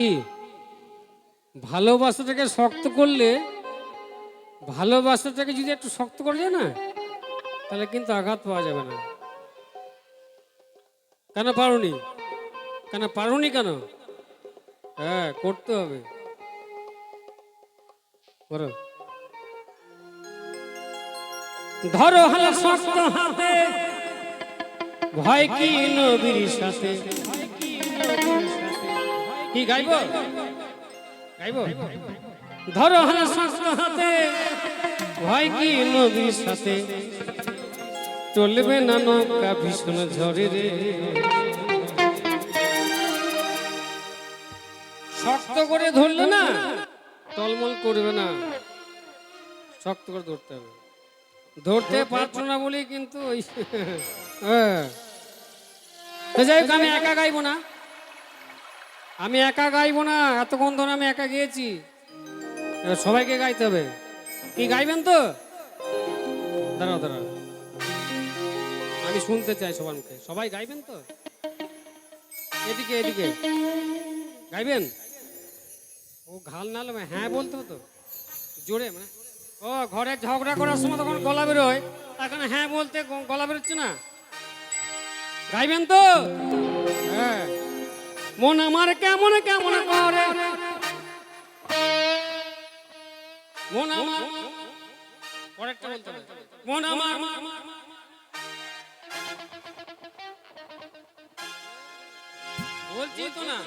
কি ভালোবাসাটাকে শক্ত করলে, ভালোবাসাটাকে যদি একটু শক্ত করে যায় না, তাহলে কিন্তু আঘাত পাওয়া যাবে না। কেন পারোনি? কেন পারোনি? কেন? হ্যাঁ, করতে হবে। করো। ধরো হল শক্ত হাতে, ভয় কি নবীর সাথে। কি গাইব? গাইব? ধরো হল শক্ত হাতে, ভয় কি নবীর সাথে। চলবে না নৌকা ভীষণ ঝড়ে রে। শক্ত করে ধরলে না, টলমল করবে না, শক্ত করে ধরতে হবে। ধরতে পারছো না বলেই কিন্তু ওই যাই হোক, আমি একা গাইবো না, আমি একা গাইবো না। এতক্ষণ ধরে আমি একা গিয়েছি, সবাইকে গাইতে হবে। কি গাইবেন তো? দাঁড়াও দাঁড়াও, আমি শুনতে চাই সবার মুখে। সবাই গাইবেন তো? এদিকে এদিকে গাইবেন? ও ঘাল নালে হ্যাঁ বলতে হতো জোরে, মানে ও ঘরে ঝগড়া করার সময় তখন গলা বেরোয়, এখন হ্যাঁ বলতে গলা বেরোচ্ছে না। গাইবেন তো? হ্যাঁ। মন আমার কেমন কেমন করে, মন আমার, পরেরটা বলতে হবে। মন আমার, বলছি তো না।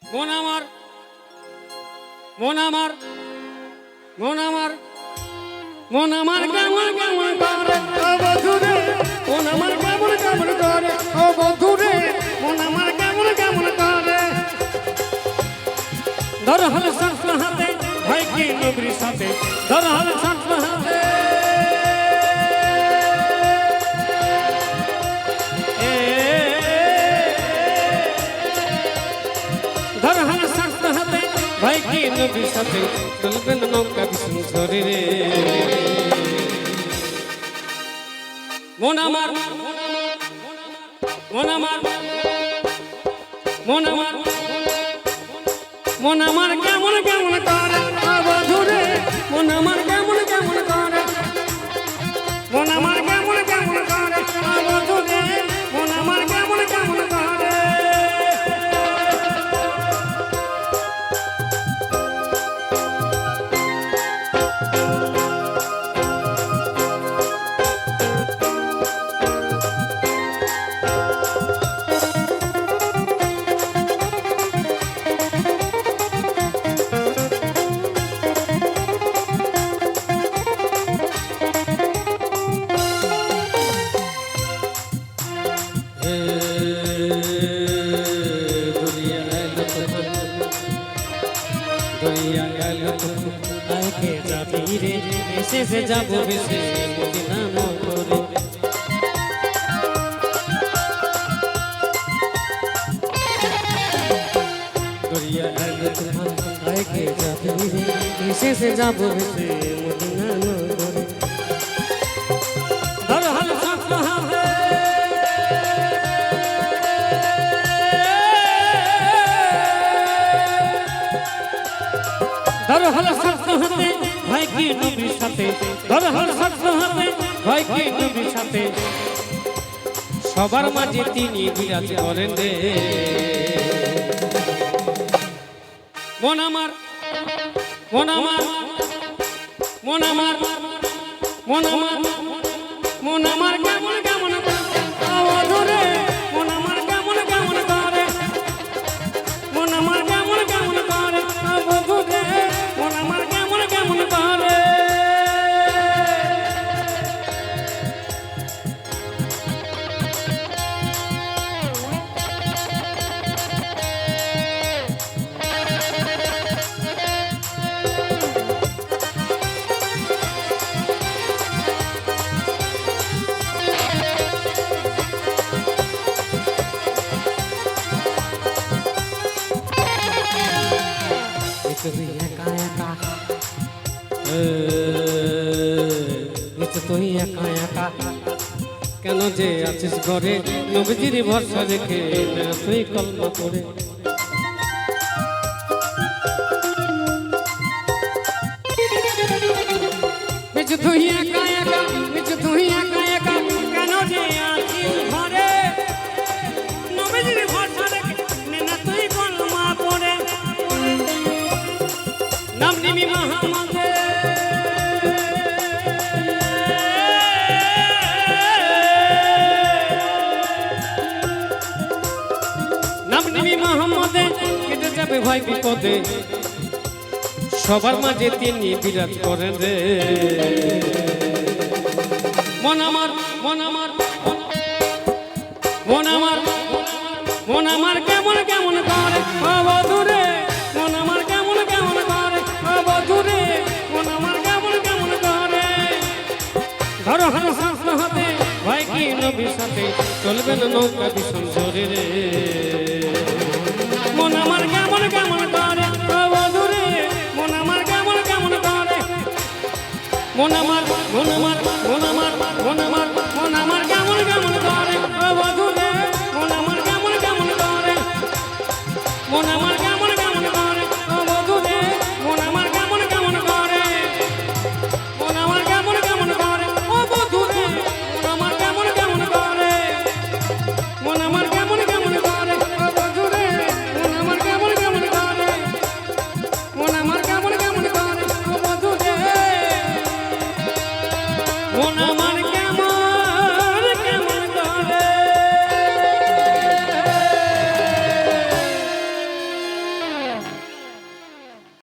মন আমার, মন আমার, মন আমার, মন আমার কেমন কেমন করে ও বন্ধুরে, মন আমার কেমন কেমন করে ও বন্ধুরে, মন আমার কেমন কেমন করে। ধর হল শক্ত হাতে, ভয় কি নবীর সাথে। ধর হল শক্ত হাতে, ধর হল শক্ত হাতে, ভয় কি নবীর সাথে। চলবে না নৌকা ভীষণ ঝড়ে রে। মন আমার, মন আমার, মন আমার, মন আমার কেমন কেমন করে ও বন্ধুরে, মন আমার কেমন কেমন করে, মন আমার কেমন কেমন করে ও বন্ধুরে, মন আমার কেমন কেমন করে। এসে যাব বেশি মদিনা নগরে। দরিয়া এলো তুফান আগে যাবি রে, এসে যাব বেশি মদিনা নগরে। ধর হল শক্ত হাতে, ধর হল শক্ত হাতে, ভয় কি নবীর সাথে। ধর হল শক্ত হাতে, ভয় কি নবীর সাথে। সবার মাঝে তিনি বিরাজ করেন রে। মন আমার, মন আমার, মন আমার, মন আমার, মন আমার কেমন কেমন করে, মন আমার কেমন কেমন করে, মন আমার কেমন কেমন করে বন্ধুরে, মন আমার কেমন কেমন করে। তুই একা একা কেন যে আছিস ঘরে, নবীজির ভরসা রেখে তুই কল্পনা করে। মোহাম্মদে নাম নিবি মোহাম্মদে কেটে যাবে ভাই বিপদে সবার মাঝে তিনি বিরাজ করেন রে মন আমার মন আমার মন আমার মন আমার কেমন কেমন করে বধুরে মন আমার কেমন কেমন করে বধুরে মন আমার কেমন কেমন করে ধরো হাসনা হাতে ভাই কি নবীর সাথে চলবে না নৌকা ভীষণ জোরে রে মন আমার